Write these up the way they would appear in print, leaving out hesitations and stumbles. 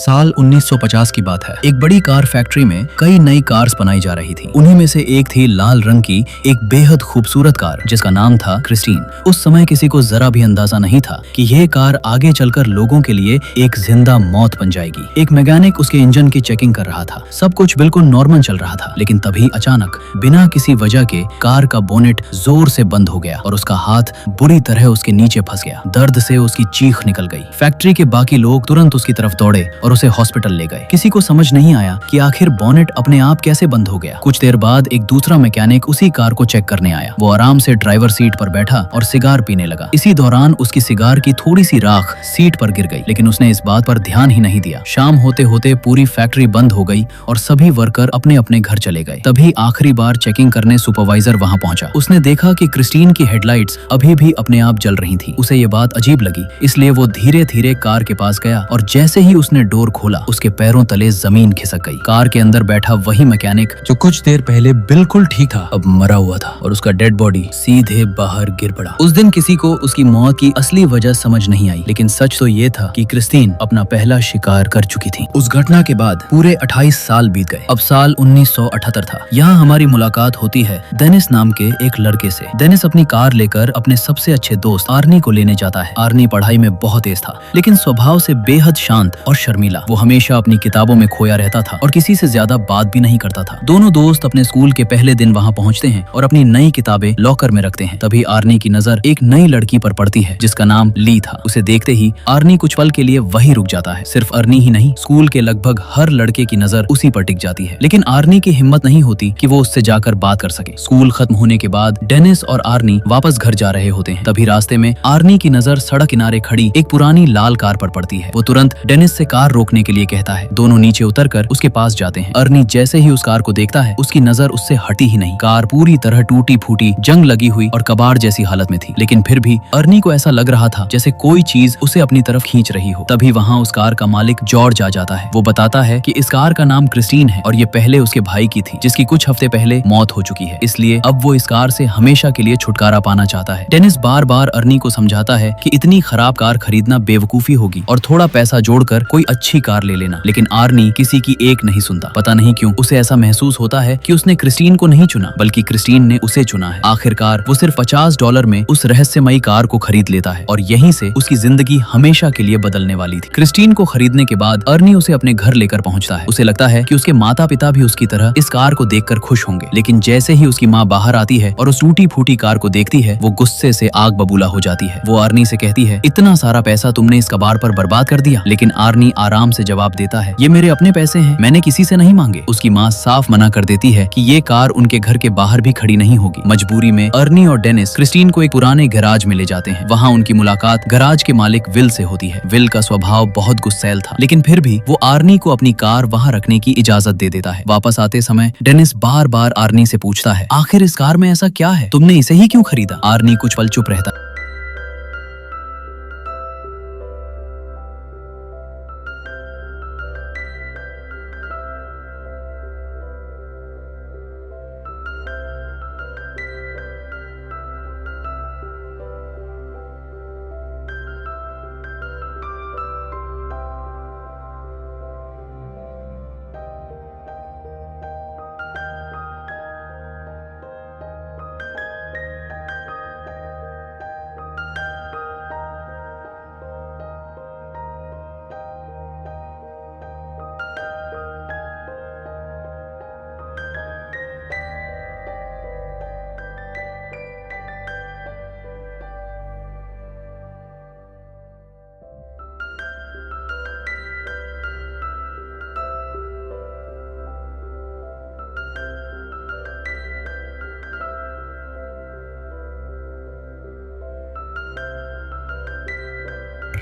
साल 1950 की बात है। एक बड़ी कार फैक्ट्री में कई नई कार्स बनाई जा रही थी। उन्हीं में से एक थी लाल रंग की एक बेहद खूबसूरत कार जिसका नाम था क्रिस्टीन। उस समय किसी को जरा भी अंदाजा नहीं था कि यह कार आगे चलकर लोगों के लिए एक जिंदा मौत बन जाएगी। एक मैकेनिक उसके इंजन की चेकिंग कर रहा था। सब कुछ बिल्कुल नॉर्मल चल रहा था, लेकिन तभी अचानक बिना किसी वजह के कार का बोनेट जोर से बंद हो गया और उसका हाथ बुरी तरह उसके नीचे फंस गया। दर्द से उसकी चीख निकल गई। फैक्ट्री के बाकी लोग तुरंत उसकी तरफ दौड़े और उसे हॉस्पिटल ले गए। किसी को समझ नहीं आया कि आखिर बोनेट अपने आप कैसे बंद हो गया। कुछ देर बाद एक दूसरा मैकेनिक उसी कार को चेक करने आया। वो आराम से ड्राइवर सीट पर बैठा और सिगार पीने लगा। इसी दौरान उसकी सिगार की थोड़ी सी राख सीट पर गिर गई, लेकिन उसने इस बात पर ध्यान ही नहीं दिया। शाम होते होते पूरी फैक्ट्री बंद हो गई और सभी वर्कर अपने अपने घर चले गए। तभी आखिरी बार चेकिंग करने सुपरवाइजर वहां पहुंचा। उसने देखा कि क्रिस्टीन की हेडलाइट्स अभी भी अपने आप जल रही थी। उसे ये बात अजीब लगी, इसलिए वो धीरे धीरे कार के पास गया और जैसे ही उसने डोर खोला उसके पैरों तले जमीन खिसक गई। कार के अंदर बैठा वही मैकेनिक जो कुछ देर पहले बिल्कुल ठीक था, अब मरा हुआ था और उसका डेड बॉडी सीधे बाहर गिर पड़ा। उस दिन किसी को उसकी मौत की असली वजह समझ नहीं आई, लेकिन सच तो ये था कि क्रिस्टीन अपना पहला शिकार कर चुकी थी। उस घटना के बाद पूरे 28 साल बीत गए। अब साल 1978 था। यहाँ हमारी मुलाकात होती है डेनिस नाम के एक लड़के से। डेनिस अपनी कार लेकर अपने सबसे अच्छे दोस्त आर्नी को लेने जाता है। आर्नी पढ़ाई में बहुत तेज था, लेकिन स्वभाव से बेहद शांत और शर्मीला। वो हमेशा अपनी किताबों में खोया रहता था और किसी से ज्यादा बात भी नहीं करता था। दोनों दोस्त अपने स्कूल के पहले दिन वहाँ पहुँचते हैं और अपनी नई किताबें लॉकर में रखते हैं। तभी आर्नी की नजर एक नई लड़की पर पड़ती है जिसका नाम ली था। उसे देखते ही आर्नी कुछ पल के लिए वही रुक जाता है। सिर्फ आर्नी ही नहीं, स्कूल के लगभग हर लड़के की नजर उसी पर टिक जाती है, लेकिन आर्नी की हिम्मत नहीं होती कि वो उससे जाकर बात कर सके। स्कूल खत्म होने के बाद डेनिस और आर्नी वापस घर जा रहे होते हैं। तभी रास्ते में आर्नी की नजर सड़क किनारे खड़ी एक पुरानी लाल कार पर पड़ती है। वो तुरंत डेनिस से कार रोकने के लिए कहता है। दोनों नीचे उतरकर उसके पास जाते हैं। आर्नी जैसे ही उस कार को देखता है उसकी नजर उससे हटी ही नहीं। कार पूरी तरह टूटी फूटी, जंग लगी हुई और कबाड़ जैसी हालत में थी, लेकिन फिर भी आर्नी को ऐसा लग रहा था जैसे कोई चीज उसे अपनी तरफ खींच रही हो। तभी वहाँ उस कार का मालिक जॉर्ज आ जाता है। वो बताता है कि इस कार का नाम क्रिस्टीन है और ये पहले उसके भाई की थी जिसकी कुछ हफ्ते पहले मौत हो चुकी है, इसलिए अब वो इस कार से हमेशा के लिए छुटकारा पाना चाहता है। डेनिस बार बार आर्नी को समझाता है कि इतनी खराब कार खरीदना बेवकूफी होगी और थोड़ा पैसा जोड़कर कोई अच्छी कार ले लेना, लेकिन आर्नी किसी की एक नहीं सुनता। पता नहीं क्यों उसे ऐसा महसूस होता है कि उसने क्रिस्टीन को नहीं चुना, बल्कि क्रिस्टीन ने उसे चुना है। आखिरकार वो सिर्फ $50 में उस रहस्यमयी कार को खरीद लेता है और यहीं से उसकी जिंदगी हमेशा के लिए बदलने वाली थी। क्रिस्टीन को खरीदने के बाद आर्नी उसे अपने घर लेकर पहुंचता है। उसे लगता है कि उसके माता पिता भी उसकी तरह इस कार को देखकर खुश होंगे, लेकिन जैसे ही उसकी माँ बाहर आती है और उस टूटी फूटी कार को देखती है, वो गुस्से से आग बबूला हो जाती है। वो आर्नी से कहती है, इतना सारा पैसा तुमने इस कबाड़ पर बर्बाद कर दिया। लेकिन आर्नी आराम से जवाब देता है, ये मेरे अपने पैसे हैं, मैंने किसी से नहीं मांगे। उसकी माँ साफ मना कर देती है कि ये कार उनके घर के बाहर भी खड़ी नहीं होगी। मजबूरी में आर्नी और डेनिस क्रिस्टीन को एक पुराने गैराज में ले जाते हैं। वहाँ उनकी मुलाकात गैराज के मालिक विल से होती है। विल का स्वभाव बहुत गुस्सैल था, लेकिन फिर भी वो आर्नी को अपनी कार वहाँ रखने की इजाजत दे देता है। वापस आते समय डेनिस बार बार आर्नी से पूछता है, आखिर इस कार में ऐसा क्या है, तुमने इसे ही क्यों खरीदा? आर्नी कुछ पल चुप रहता है।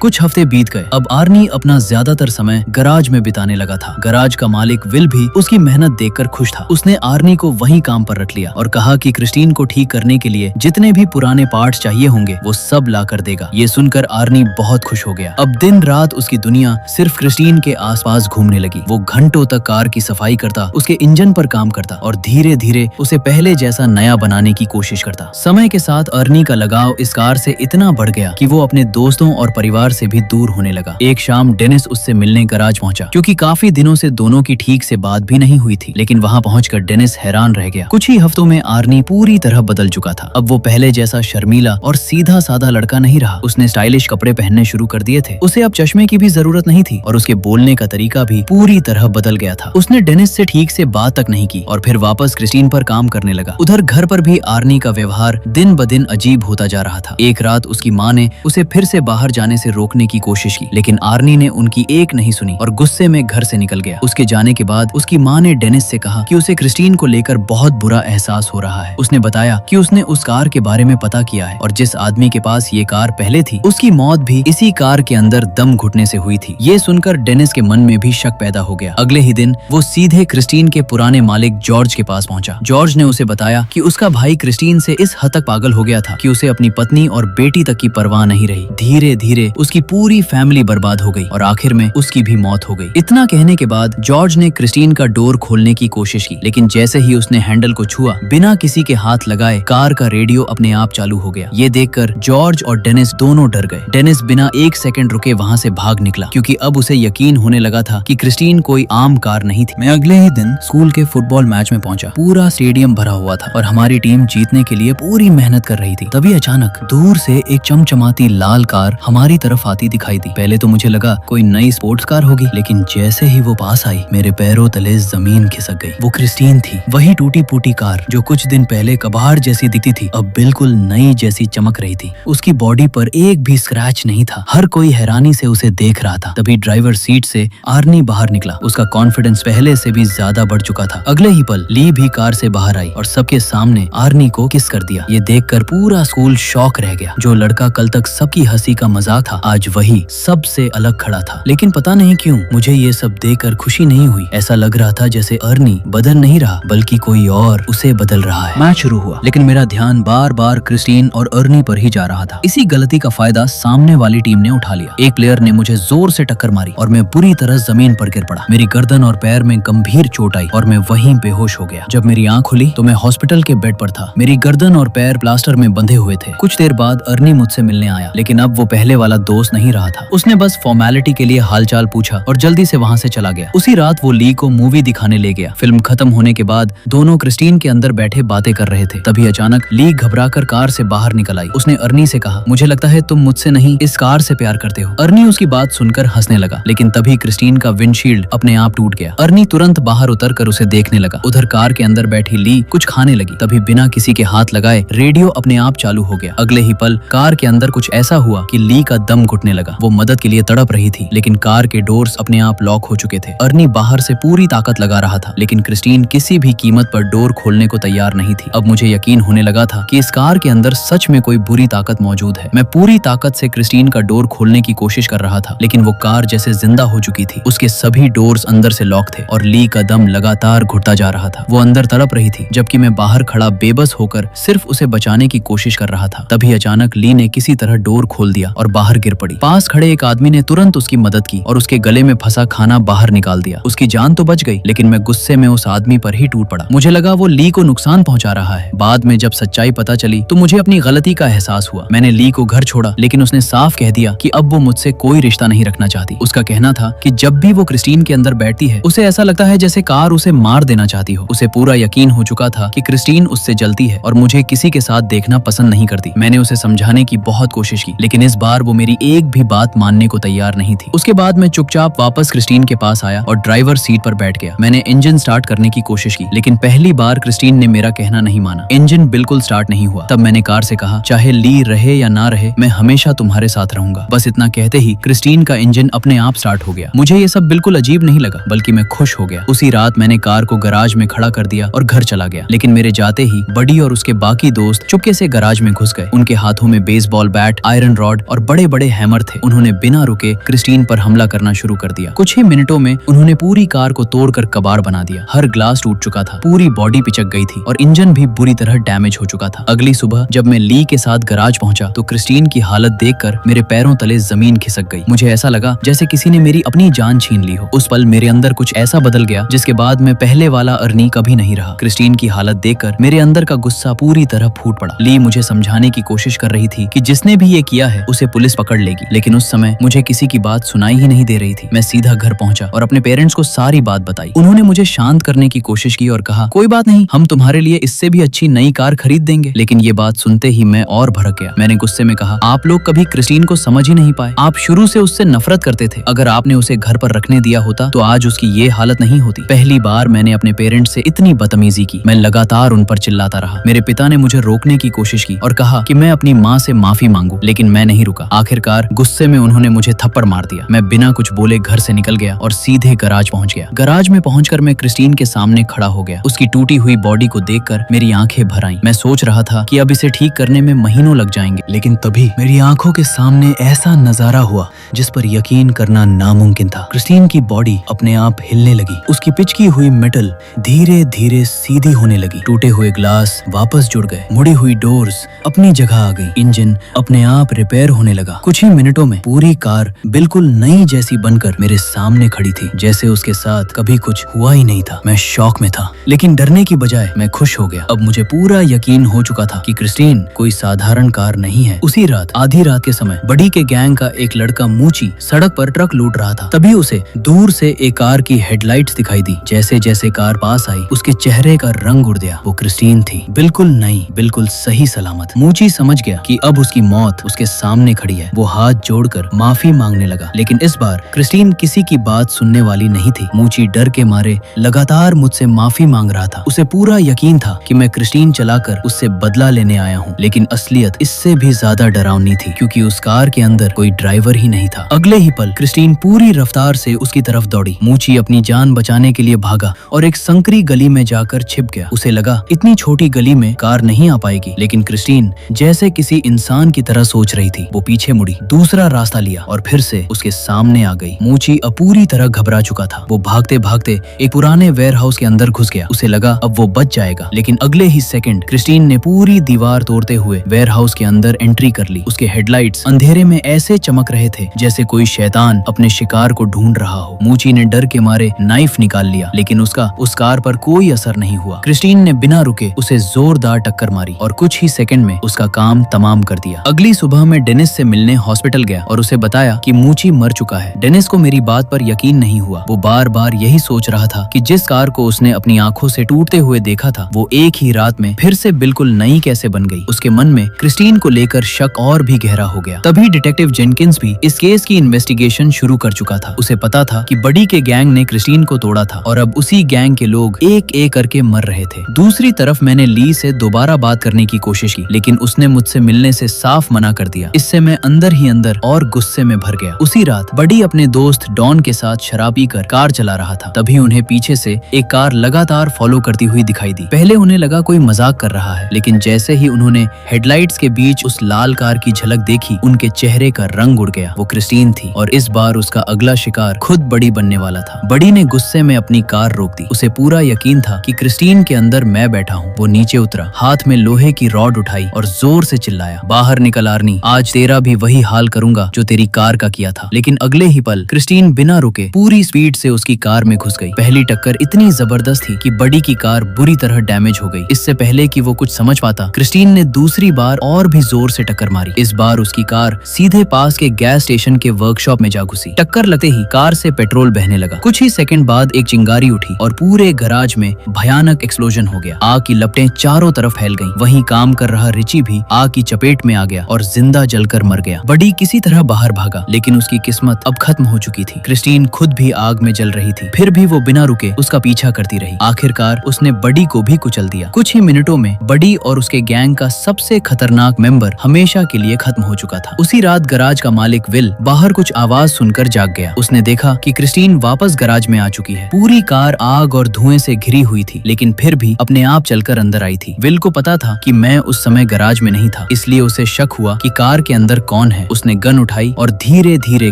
कुछ हफ्ते बीत गए। अब आर्नी अपना ज्यादातर समय गैराज में बिताने लगा था। गैराज का मालिक विल भी उसकी मेहनत देखकर खुश था। उसने आर्नी को वहीं काम पर रख लिया और कहा कि क्रिस्टीन को ठीक करने के लिए जितने भी पुराने पार्ट्स चाहिए होंगे वो सब ला कर देगा। ये सुनकर आर्नी बहुत खुश हो गया। अब दिन रात उसकी दुनिया सिर्फ क्रिस्टीन के आसपास घूमने लगी। वो घंटों तक कार की सफाई करता, उसके इंजन पर काम करता और धीरे धीरे उसे पहले जैसा नया बनाने की कोशिश करता। समय के साथ आर्नी का लगाव इस कार से इतना बढ़ गया कि वो अपने दोस्तों और परिवार से भी दूर होने लगा। एक शाम डेनिस उससे मिलने गराज पहुंचा, क्योंकि काफी दिनों से दोनों की ठीक से बात भी नहीं हुई थी। लेकिन वहां पहुंचकर डेनिस हैरान रह गया। कुछ ही हफ्तों में आर्नी पूरी तरह बदल चुका था। अब वो पहले जैसा शर्मीला और सीधा साधा लड़का नहीं रहा। उसने स्टाइलिश कपड़े पहनने शुरू कर दिए थे। उसे अब चश्मे की भी जरूरत नहीं थी और उसके बोलने का तरीका भी पूरी तरह बदल गया था। उसने डेनिस से ठीक से बात तक नहीं की और फिर वापस क्रिस्टीन पर काम करने लगा। उधर घर पर भी आर्नी का व्यवहार दिन ब दिन अजीब होता जा रहा था। एक रात उसकी माँ ने उसे फिर से बाहर जाने से रोकने की कोशिश की, लेकिन आर्नी ने उनकी एक नहीं सुनी और गुस्से में घर से निकल गया। उसके जाने के बाद उसकी माँ ने डेनिस से कहा कि उसे क्रिस्टीन को लेकर बहुत बुरा एहसास हो रहा है। उसने बताया कि उसने उस कार के बारे में पता किया है और जिस आदमी के पास ये कार पहले थी, उसकी मौत भी इसी कार के अंदर दम घुटने से हुई थी। ये सुनकर डेनिस के मन में भी शक पैदा हो गया। अगले ही दिन वो सीधे क्रिस्टीन के पुराने मालिक जॉर्ज के पास पहुंचा। जॉर्ज ने उसे बताया कि उसका भाई क्रिस्टीन से इस हद तक पागल हो गया था कि उसे अपनी पत्नी और बेटी तक की परवाह नहीं रही। धीरे धीरे उसकी पूरी फैमिली बर्बाद हो गई और आखिर में उसकी भी मौत हो गई। इतना कहने के बाद जॉर्ज ने क्रिस्टीन का डोर खोलने की कोशिश की, लेकिन जैसे ही उसने हैंडल को छुआ, बिना किसी के हाथ लगाए कार का रेडियो अपने आप चालू हो गया। ये देखकर जॉर्ज और डेनिस दोनों डर गए। डेनिस बिना एक सेकंड रुके वहां से भाग निकला, क्योंकि अब उसे यकीन होने लगा था कि क्रिस्टीन कोई आम कार नहीं थी। मैं अगले ही दिन स्कूल के फुटबॉल मैच में पहुंचा। पूरा स्टेडियम भरा हुआ था और हमारी टीम जीतने के लिए पूरी मेहनत कर रही थी। तभी अचानक दूर से एक चमचमाती लाल कार हमारी तरफ आती दिखाई दी। पहले तो मुझे लगा कोई नई स्पोर्ट्स कार होगी, लेकिन जैसे ही वो पास आई, मेरे पैरों तले जमीन खिसक गई। वो क्रिस्टीन थी, वही टूटी फूटी कार जो कुछ दिन पहले कबाड़ जैसी दिखती थी, अब बिल्कुल नई जैसी चमक रही थी। उसकी बॉडी पर एक भी स्क्रैच नहीं था। हर कोई हैरानी से उसे देख रहा था। तभी ड्राइवर सीट से आर्नी बाहर निकला। उसका कॉन्फिडेंस पहले से भी ज्यादा बढ़ चुका था। अगले ही पल ली भी कार से बाहर आई और सबके सामने आर्नी को किस कर दिया। ये देखकर पूरा स्कूल शॉक रह गया। जो लड़का कल तक सबकी हंसी का मजाक था, आज वही सबसे अलग खड़ा था। लेकिन पता नहीं क्यों मुझे ये सब देखकर खुशी नहीं हुई। ऐसा लग रहा था जैसे अर्नी बदल नहीं रहा, बल्कि कोई और उसे बदल रहा है। मैच शुरू हुआ, लेकिन मेरा ध्यान बार बार क्रिस्टीन और अर्नी पर ही जा रहा था। इसी गलती का फायदा सामने वाली टीम ने उठा लिया। एक प्लेयर ने मुझे जोर से टक्कर मारी और मैं बुरी तरह जमीन पर गिर पड़ा। मेरी गर्दन और पैर में गंभीर चोट आई और मैं वहीं बेहोश हो गया। जब मेरी आंख खुली तो मैं हॉस्पिटल के बेड पर था। मेरी गर्दन और पैर प्लास्टर में बंधे हुए थे। कुछ देर बाद अर्नी मुझसे मिलने आया, लेकिन अब वो पहले वाला दोस्त नहीं रहा था। उसने बस फॉर्मेलिटी के लिए हालचाल पूछा और जल्दी से वहां से चला गया। उसी रात वो ली को मूवी दिखाने ले गया। फिल्म खत्म होने के बाद दोनों क्रिस्टीन के अंदर बैठे बातें कर रहे थे। तभी अचानक ली घबराकर कार से बाहर निकल आई। उसने अर्नी से कहा, मुझे लगता है तुम मुझसे नहीं इस कार से प्यार करते हो। अर्नी उसकी बात सुनकर हंसने लगा, लेकिन तभी क्रिस्टीन का विंडशील्ड अपने आप टूट गया। अर्नी तुरंत बाहर उतरकर उसे देखने लगा। उधर कार के अंदर बैठी ली कुछ खाने लगी। तभी बिना किसी के हाथ लगाए रेडियो अपने आप चालू हो गया। अगले ही पल कार के अंदर कुछ ऐसा हुआ कि ली का दम घुटने लगा। वो मदद के लिए तड़प रही थी, लेकिन कार के डोर्स अपने आप लॉक हो चुके थे। अर्नी बाहर से पूरी ताकत लगा रहा था, लेकिन क्रिस्टीन किसी भी कीमत पर डोर खोलने को तैयार नहीं थी। अब मुझे यकीन होने लगा था कि इस कार के अंदर सच में कोई बुरी ताकत मौजूद है। मैं पूरी ताकत से क्रिस्टीन का डोर खोलने की कोशिश कर रहा था, लेकिन वो कार जैसे जिंदा हो चुकी थी। उसके सभी डोर्स अंदर से लॉक थे और ली का दम लगातार घुटता जा रहा था। वो अंदर तड़प रही थी, जबकि मैं बाहर खड़ा बेबस होकर सिर्फ उसे बचाने की कोशिश कर रहा था। तभी अचानक ली ने किसी तरह डोर खोल दिया और बाहर गिर पड़ी। पास खड़े एक आदमी ने तुरंत उसकी मदद की और उसके गले में फंसा खाना बाहर निकाल दिया। उसकी जान तो बच गई, लेकिन मैं गुस्से में उस आदमी पर ही टूट पड़ा। मुझे लगा वो ली को नुकसान पहुंचा रहा है। बाद में जब सच्चाई पता चली तो मुझे अपनी गलती का एहसास हुआ। मैंने ली को घर छोड़ा, लेकिन उसने साफ कह दिया कि अब वो मुझसे कोई रिश्ता नहीं रखना चाहती। उसका कहना था कि जब भी वो क्रिस्टीन के अंदर बैठती है, उसे ऐसा लगता है जैसे कार उसे मार देना चाहती हो। उसे पूरा यकीन हो चुका था कि क्रिस्टीन उससे जलती है और मुझे किसी के साथ देखना पसंद नहीं करती। मैंने उसे समझाने की बहुत कोशिश की, लेकिन इस बार वो मेरी एक भी बात मानने को तैयार नहीं थी। उसके बाद मैं चुपचाप वापस क्रिस्टीन के पास आया और ड्राइवर सीट पर बैठ गया। मैंने इंजन स्टार्ट करने की कोशिश की, लेकिन पहली बार क्रिस्टीन ने मेरा कहना नहीं माना। इंजन बिल्कुल स्टार्ट नहीं हुआ। तब मैंने कार से कहा, चाहे ली रहे या ना रहे, मैं हमेशा तुम्हारे साथ रहूंगा। बस इतना कहते ही क्रिस्टीन का इंजन अपने आप स्टार्ट हो गया। मुझे ये सब बिल्कुल अजीब नहीं लगा, बल्कि मैं खुश हो गया। उसी रात मैंने कार को गराज में खड़ा कर दिया और घर चला गया। लेकिन मेरे जाते ही बडी और उसके बाकी दोस्त चुपके से गराज में घुस गए। उनके हाथों में बेसबॉल बैट, आयरन रॉड और बड़े बड़े हैमर थे। उन्होंने बिना रुके क्रिस्टीन पर हमला करना शुरू कर दिया। कुछ ही मिनटों में उन्होंने पूरी कार को तोड़कर कबाड़ बना दिया। हर ग्लास टूट चुका था, पूरी बॉडी पिचक गई थी और इंजन भी बुरी तरह डैमेज हो चुका था। अगली सुबह जब मैं ली के साथ गराज पहुंचा तो क्रिस्टीन की हालत देखकर मेरे पैरों तले जमीन खिसक गई। मुझे ऐसा लगा जैसे किसी ने मेरी अपनी जान छीन ली हो। उस पल मेरे अंदर कुछ ऐसा बदल गया जिसके बाद मैं पहले वाला अर्नी कभी नहीं रहा। क्रिस्टीन की हालत देखकर मेरे अंदर का गुस्सा पूरी तरह फूट पड़ा। ली मुझे समझाने की कोशिश कर रही थी कि जिसने भी ये किया है उसे पुलिस पकड़ लेगी, लेकिन उस समय मुझे किसी की बात सुनाई ही नहीं दे रही थी। मैं सीधा घर पहुंचा और अपने पेरेंट्स को सारी बात बताई। उन्होंने मुझे शांत करने की कोशिश की और कहा, कोई बात नहीं, हम तुम्हारे लिए इससे भी अच्छी नई कार खरीद देंगे। लेकिन ये बात सुनते ही मैं और भड़क गया। मैंने गुस्से में कहा, आप लोग कभी क्रिस्टीन को समझ ही नहीं पाए। आप शुरू से उससे नफरत करते थे। अगर आपने उसे घर पर रखने दिया होता तो आज उसकी ये हालत नहीं होती। पहली बार मैंने अपने पेरेंट्स से इतनी बदतमीजी की। मैं लगातार उन पर चिल्लाता रहा। मेरे पिता ने मुझे रोकने की कोशिश की और कहा कि मैं अपनी माँ से माफी मांगू, लेकिन मैं नहीं रुका। आखिरकार गुस्से में उन्होंने मुझे थप्पड़ मार दिया। मैं बिना कुछ बोले घर से निकल गया और सीधे गराज पहुंच गया। गराज में पहुंचकर मैं क्रिस्टीन के सामने खड़ा हो गया। उसकी टूटी हुई बॉडी को देखकर मेरी आंखें भर आईं। मैं सोच रहा था कि अब इसे ठीक करने में महीनों लग जाएंगे, लेकिन तभी मेरी आंखों के सामने ऐसा नजारा हुआ जिस पर यकीन करना नामुमकिन था। क्रिस्टीन की बॉडी अपने आप हिलने लगी। उसकी पिचकी हुई मेटल धीरे धीरे सीधी होने लगी। टूटे हुए ग्लास वापस जुड़ गए। मुड़ी हुई डोर्स अपनी जगह आ गई। इंजन अपने आप रिपेयर होने लगा। कुछ ही मिनटों में पूरी कार बिल्कुल नई जैसी बनकर मेरे सामने खड़ी थी, जैसे उसके साथ कभी कुछ हुआ ही नहीं था। मैं शॉक में था, लेकिन डरने की बजाय मैं खुश हो गया। अब मुझे पूरा यकीन हो चुका था कि क्रिस्टीन कोई साधारण कार नहीं है। उसी रात आधी रात के समय बड़ी के गैंग का एक लड़का मूची सड़क पर ट्रक लूट रहा था। तभी उसे दूर से एक कार की हेडलाइट्स दिखाई दी। जैसे जैसे कार पास आई उसके चेहरे का रंग उड़ गया। वो क्रिस्टीन थी, बिल्कुल नई, बिल्कुल सही सलामत। मूची समझ गया कि अब उसकी मौत उसके सामने खड़ी है। वो हाथ जोड़कर माफी मांगने लगा, लेकिन इस बार क्रिस्टीन किसी की बात सुनने वाली नहीं थी। मूची डर के मारे लगातार मुझसे माफी मांग रहा था। उसे पूरा यकीन था कि मैं क्रिस्टीन चलाकर उससे बदला लेने आया हूँ, लेकिन असलियत इससे भी ज्यादा डरावनी थी, क्योंकि उस कार के अंदर कोई ड्राइवर ही नहीं था। अगले ही पल क्रिस्टीन पूरी रफ्तार से उसकी तरफ दौड़ी। मूची अपनी जान बचाने के लिए भागा और एक संकरी गली में जाकर छिप गया। उसे लगा इतनी छोटी गली में कार नहीं आ पाएगी, लेकिन क्रिस्टीन जैसे किसी इंसान की तरह सोच रही थी। वो पीछे मुड़ी, दूसरा रास्ता लिया और फिर से उसके सामने आ गई। मूची अब पूरी तरह घबरा चुका था। वो भागते भागते एक पुराने वेयरहाउस के अंदर घुस गया। उसे लगा अब वो बच जाएगा, लेकिन अगले ही सेकंड क्रिस्टीन ने पूरी दीवार तोड़ते हुए वेयरहाउस के अंदर एंट्री कर ली। उसके हेडलाइट्स अंधेरे में ऐसे चमक रहे थे जैसे कोई शैतान अपने शिकार को ढूंढ रहा हो। मूची ने डर के मारे नाइफ निकाल लिया, लेकिन उसका उस कार पर कोई असर नहीं हुआ। क्रिस्टीन ने बिना रुके उसे जोरदार टक्कर मारी और कुछ ही सेकंड में उसका काम तमाम कर दिया। अगली सुबह मैं डेनिस से मिलने हॉस्पिटल गया और उसे बताया कि मूची मर चुका है। डेनिस को मेरी बात पर यकीन नहीं हुआ। वो बार बार यही सोच रहा था कि जिस कार को उसने अपनी आंखों से टूटते हुए देखा था, वो एक ही रात में फिर से बिल्कुल नई कैसे बन गई। उसके मन में क्रिस्टीन को लेकर शक और भी गहरा हो गया। तभी डिटेक्टिव जेनकिंस भी इस केस की इन्वेस्टिगेशन शुरू कर चुका था। उसे पता था कि बडी के गैंग ने क्रिस्टीन को तोड़ा था और अब उसी गैंग के लोग एक एक करके मर रहे थे। दूसरी तरफ मैंने ली से दोबारा बात करने की कोशिश की, लेकिन उसने मुझसे मिलने से साफ मना कर दिया। इससे मैं अंदर ही अंदर और गुस्से में भर गया। उसी रात बडी अपने दोस्त डॉन के साथ शराब पीकर कार चला रहा था। तभी उन्हें पीछे से एक कार लगातार फॉलो करती हुई दिखाई दी। पहले उन्हें लगा कोई मजाक कर रहा है, लेकिन जैसे ही उन्होंने हेडलाइट्स के बीच उस लाल कार की झलक देखी, उनके चेहरे का रंग उड़ गया। वो क्रिस्टीन थी और इस बार उसका अगला शिकार खुद बडी बनने वाला था। बडी ने गुस्से में अपनी कार रोक दी। उसे पूरा यकीन था कि क्रिस्टीन के अंदर मैं बैठा हूँ। वो नीचे उतरा, हाथ में लोहे की रॉड उठाई और जोर से चिल्लाया, बाहर निकल आर्नी, आज तेरा भी वही हाल करूंगा जो तेरी कार का किया था। लेकिन अगले ही पल क्रिस्टीन बिना रुके पूरी स्पीड से उसकी कार में घुस गई। पहली टक्कर इतनी जबरदस्त थी कि बडी की कार बुरी तरह डैमेज हो गई। इससे पहले कि वो कुछ समझ पाता, क्रिस्टीन ने दूसरी बार और भी जोर से टक्कर मारी। इस बार उसकी कार सीधे पास के गैस स्टेशन के वर्कशॉप में जा घुसी। टक्कर लगते ही कार से पेट्रोल बहने लगा। कुछ ही सेकंड बाद एक चिंगारी उठी और पूरे गैराज में भयानक एक्सप्लोजन हो गया। आग की लपटें चारों तरफ फैल गईं। वहीं काम कर रहा रिची भी आग की चपेट में आ गया और जिंदा जलकर मर गया। बडी किसी तरह बाहर भागा, लेकिन उसकी किस्मत अब खत्म हो चुकी थी। क्रिस्टीन खुद भी आग में जल रही थी, फिर भी वो बिना रुके उसका पीछा करती रही। आखिरकार उसने बडी को भी कुचल दिया। कुछ ही मिनटों में बडी और उसके गैंग का सबसे खतरनाक मेंबर हमेशा के लिए खत्म हो चुका था। उसी रात गराज का मालिक विल बाहर कुछ आवाज सुनकर जाग गया। उसने देखा कि क्रिस्टीन वापस गराज में आ चुकी है। पूरी कार आग और धुएं से घिरी हुई थी, लेकिन फिर भी अपने आप चलकर अंदर आई थी। विल को पता था कि मैं उस समय गराज में नहीं था, इसलिए उसे शक हुआ कि कार के अंदर कौन है। उसने गन उठाई और धीरे धीरे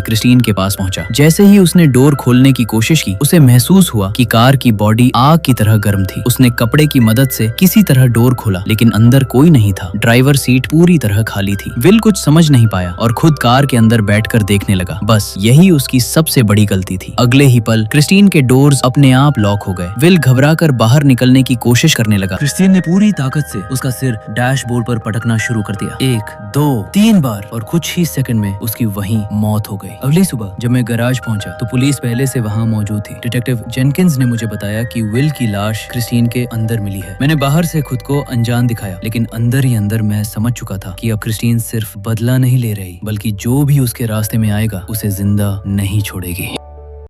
क्रिस्टीन के पास पहुंचा। जैसे ही उसने डोर खोलने की कोशिश की, उसे महसूस हुआ कि कार की बॉडी आग की तरह गर्म थी। उसने कपड़े की मदद से किसी तरह डोर खोला, लेकिन अंदर कोई नहीं था। ड्राइवर सीट पूरी तरह खाली थी। विल कुछ समझ नहीं पाया और खुद कार के अंदर बैठकर देखने लगा। बस यही उसकी सबसे बड़ी गलती थी। अगले ही पल क्रिस्टीन के डोर्स अपने आप लॉक हो गए। विल घबराकर बाहर निकलने की कोशिश करने लगा। क्रिस्टीन ने पूरी ताकत से उसका सिर डैशबोर्ड पर पटकना शुरू कर दिया। 1, 2, 3 बार और कुछ कुछ ही सेकंड में उसकी वहीं मौत हो गई। अगली सुबह जब मैं गैराज पहुंचा तो पुलिस पहले से वहां मौजूद थी। डिटेक्टिव जेनकिंस ने मुझे बताया कि विल की लाश क्रिस्टीन के अंदर मिली है। मैंने बाहर से खुद को अनजान दिखाया, लेकिन अंदर ही अंदर मैं समझ चुका था कि अब क्रिस्टीन सिर्फ बदला नहीं ले रही, बल्कि जो भी उसके रास्ते में आएगा उसे जिंदा नहीं छोड़ेगी।